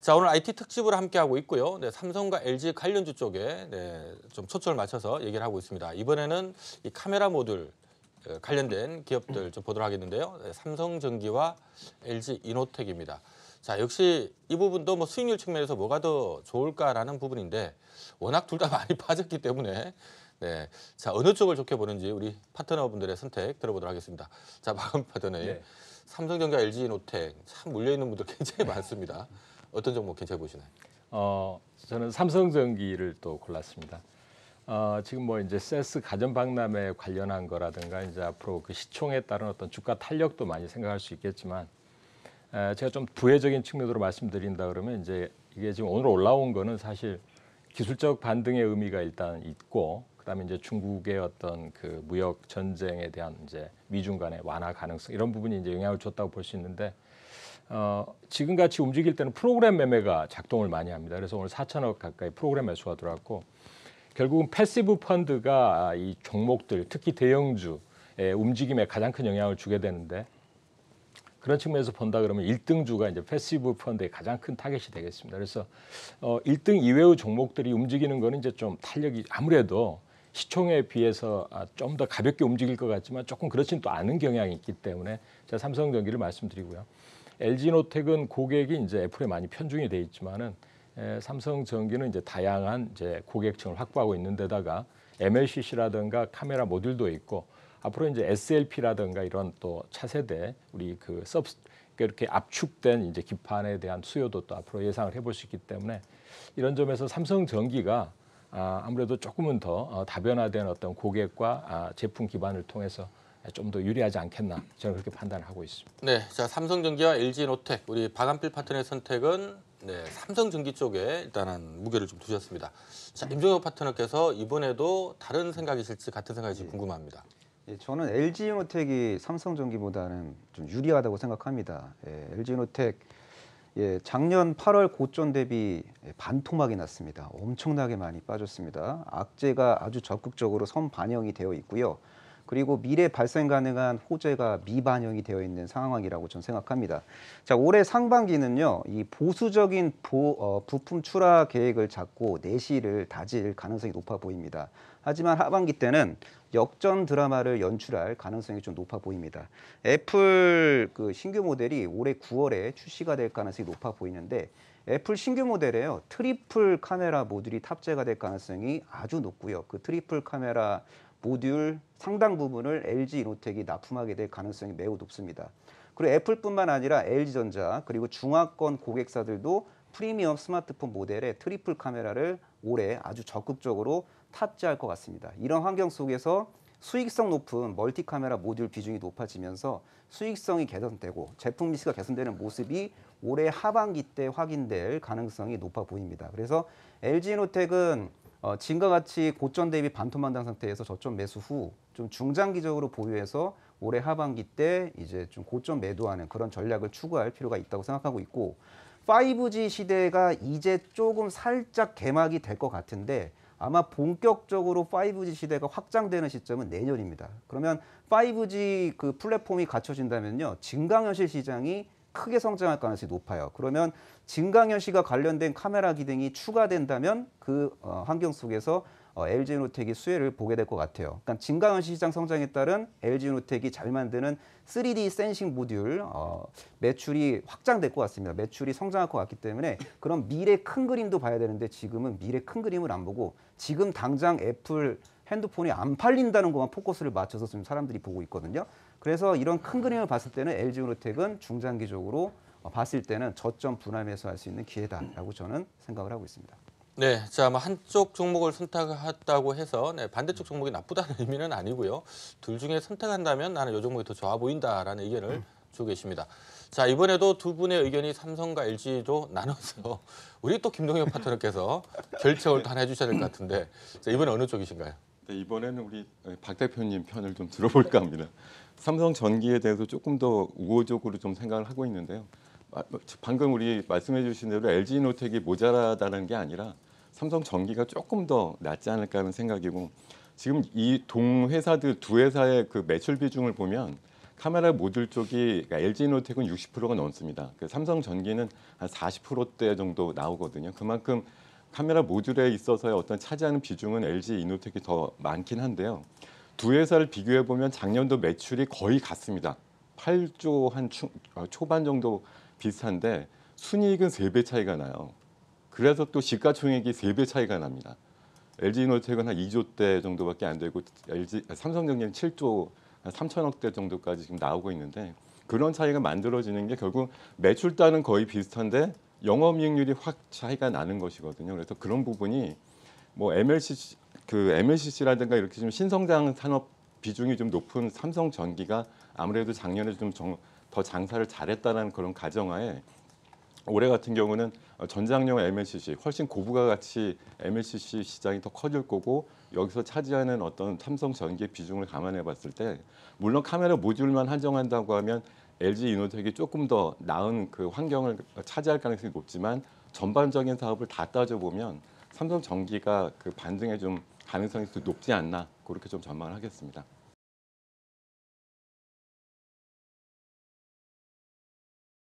자, 오늘 IT 특집으로 함께하고 있고요. 네, 삼성과 LG 관련주 쪽에 좀 초점을 맞춰서 얘기를 하고 있습니다. 이번에는 이 카메라 모듈 관련된 기업들 좀 보도록 하겠는데요. 네, 삼성전기와 LG 이노텍입니다. 자, 역시 이 부분도 뭐 수익률 측면에서 뭐가 더 좋을까라는 부분인데 워낙 둘 다 많이 빠졌기 때문에 네, 자, 어느 쪽을 좋게 보는지 우리 파트너분들의 선택 들어보도록 하겠습니다. 자, 마감 파트너님, 네. 삼성전기와 LG이노텍 참 물려있는 분들 굉장히 많습니다. 어떤 종목 괜찮게 보시나요? 저는 삼성전기를 또 골랐습니다. 지금 뭐 이제 세스 가전 박람회 관련한 거라든가 이제 앞으로 그 시총에 따른 어떤 주가 탄력도 많이 생각할 수 있겠지만 제가 좀 부회적인 측면으로 말씀드린다 그러면 이제 이게 지금 오늘 올라온 거는 사실 기술적 반등의 의미가 일단 있고 그다음에 이제 중국의 어떤 그 무역 전쟁에 대한 이제 미중 간의 완화 가능성 이런 부분이 이제 영향을 줬다고 볼 수 있는데 지금 같이 움직일 때는 프로그램 매매가 작동을 많이 합니다. 그래서 오늘 4천억 가까이 프로그램 매수가 들어왔고 결국은 패시브 펀드가 이 종목들 특히 대형주의 움직임에 가장 큰 영향을 주게 되는데 그런 측면에서 본다 그러면 1등주가 이제 패시브 펀드의 가장 큰 타겟이 되겠습니다. 그래서 1등 이외의 종목들이 움직이는 거는 이제 좀 탄력이 아무래도 시총에 비해서 좀 더 가볍게 움직일 것 같지만 조금 그렇지는 또 않은 경향이 있기 때문에 제가 삼성전기를 말씀드리고요. LG노텍은 고객이 이제 애플에 많이 편중이 돼 있지만은 삼성전기는 이제 다양한 이제 고객층을 확보하고 있는 데다가 MLCC라든가 카메라 모듈도 있고 앞으로 이제 SLP라든가 이런 또 차세대 우리 그 이렇게 압축된 이제 기판에 대한 수요도 또 앞으로 예상을 해볼 수 있기 때문에 이런 점에서 삼성전기가 아무래도 조금은 더 다변화된 어떤 고객과 제품 기반을 통해서 좀 더 유리하지 않겠나 저는 그렇게 판단하고 있습니다. 네, 자, 삼성전기와 LG노텍 우리 박한필 파트너의 선택은 삼성전기 쪽에 일단은 무게를 좀 두셨습니다. 자, 임종혁 파트너께서 이번에도 다른 생각이실지 같은 생각이실지 궁금합니다. 예, 저는 LG이노텍이 삼성전기보다는 좀 유리하다고 생각합니다. LG이노텍 작년 8월 고점 대비 반토막이 났습니다. 엄청나게 많이 빠졌습니다. 악재가 아주 적극적으로 선반영이 되어 있고요. 그리고 미래 발생 가능한 호재가 미반영이 되어 있는 상황이라고 저는 생각합니다. 자, 올해 상반기는요, 이 보수적인 부품 출하 계획을 잡고 내실을 다질 가능성이 높아 보입니다. 하지만 하반기 때는 역전 드라마를 연출할 가능성이 좀 높아 보입니다. 애플 그 신규 모델이 올해 9월에 출시가 될 가능성이 높아 보이는데 애플 신규 모델에요, 트리플 카메라 모듈이 탑재가 될 가능성이 아주 높고요. 그 트리플 카메라 모듈 상당 부분을 LG이노텍이 납품하게 될 가능성이 매우 높습니다. 그리고 애플뿐만 아니라 LG전자 그리고 중하권 고객사들도 프리미엄 스마트폰 모델의 트리플 카메라를 올해 아주 적극적으로 탑재할 것 같습니다. 이런 환경 속에서 수익성 높은 멀티 카메라 모듈 비중이 높아지면서 수익성이 개선되고 제품 미스가 개선되는 모습이 올해 하반기 때 확인될 가능성이 높아 보입니다. 그래서 LG이노텍은 지금과 같이 고점 대비 반토막 난 상태에서 저점 매수 후 좀 중장기적으로 보유해서 올해 하반기 때 이제 좀 고점 매도하는 그런 전략을 추구할 필요가 있다고 생각하고 있고 5G 시대가 이제 조금 살짝 개막이 될 것 같은데 아마 본격적으로 5G 시대가 확장되는 시점은 내년입니다. 그러면 5G 그 플랫폼이 갖춰진다면요, 증강현실 시장이 크게 성장할 가능성이 높아요. 그러면 증강현실과 관련된 카메라 기능이 추가된다면 그 환경 속에서 LG이노텍이 수혜를 보게 될 것 같아요. 그러니까 증강현실 시장 성장에 따른 LG이노텍이 잘 만드는 3D 센싱 모듈 매출이 확장될 것 같습니다. 매출이 성장할 것 같기 때문에 그런 미래 큰 그림도 봐야 되는데 지금은 미래 큰 그림을 안 보고 지금 당장 애플 핸드폰이 안 팔린다는 것만 포커스를 맞춰서 지금 사람들이 보고 있거든요. 그래서 이런 큰 그림을 봤을 때는 LG이노텍은 중장기적으로 봤을 때는 저점 분할 매수할 수 있는 기회다라고 저는 생각을 하고 있습니다. 네, 자, 뭐 한쪽 종목을 선택했다고 해서 반대쪽 종목이 나쁘다는 의미는 아니고요. 둘 중에 선택한다면 나는 이 종목이 더 좋아 보인다라는 의견을 주고 계십니다. 자, 이번에도 두 분의 의견이 삼성과 LG로 나눠서 우리 또 김동혁 파트너께서 결정을 또 하나 해주셔야 될 것 같은데 자, 이번에 어느 쪽이신가요? 네, 이번에는 우리 박 대표님 편을 좀 들어볼까 합니다. 삼성전기에 대해서 조금 더 우호적으로 좀 생각을 하고 있는데요. 방금 우리 말씀해 주신 대로 LG이노텍이 모자라다는 게 아니라 삼성전기가 조금 더 낫지 않을까 하는 생각이고 지금 이 동 회사들 두 회사의 그 매출 비중을 보면 카메라 모듈 쪽이 그러니까 LG이노텍은 60%가 넘습니다. 그 삼성전기는 한 40%대 정도 나오거든요. 그만큼 카메라 모듈에 있어서의 어떤 차지하는 비중은 LG이노텍이 더 많긴 한데요. 두 회사를 비교해 보면 작년도 매출이 거의 같습니다. 8조 한 초반 정도 비슷한데 순이익은 3배 차이가 나요. 그래서 또 시가총액이 3배 차이가 납니다. LG이노텍은 한 2조대 정도밖에 안 되고 삼성전기는 7조 한 3천억대 정도까지 지금 나오고 있는데 그런 차이가 만들어지는 게 결국 매출단은 거의 비슷한데 영업이익률이 확 차이가 나는 것이거든요. 그래서 그런 부분이 뭐 MLCC라든가 이렇게 좀 신성장 산업 비중이 좀 높은 삼성전기가 아무래도 작년에 좀 더 장사를 잘했다는 그런 가정하에 올해 같은 경우는 전장용 MLCC 훨씬 고부가가치 MLCC 시장이 더 커질 거고 여기서 차지하는 어떤 삼성전기의 비중을 감안해 봤을 때 물론 카메라 모듈만 한정한다고 하면 LG이노텍이 조금 더 나은 그 환경을 차지할 가능성이 높지만 전반적인 사업을 다 따져보면 삼성전기가 그 반등에 좀 가능성이 더 높지 않나 그렇게 좀 전망을 하겠습니다.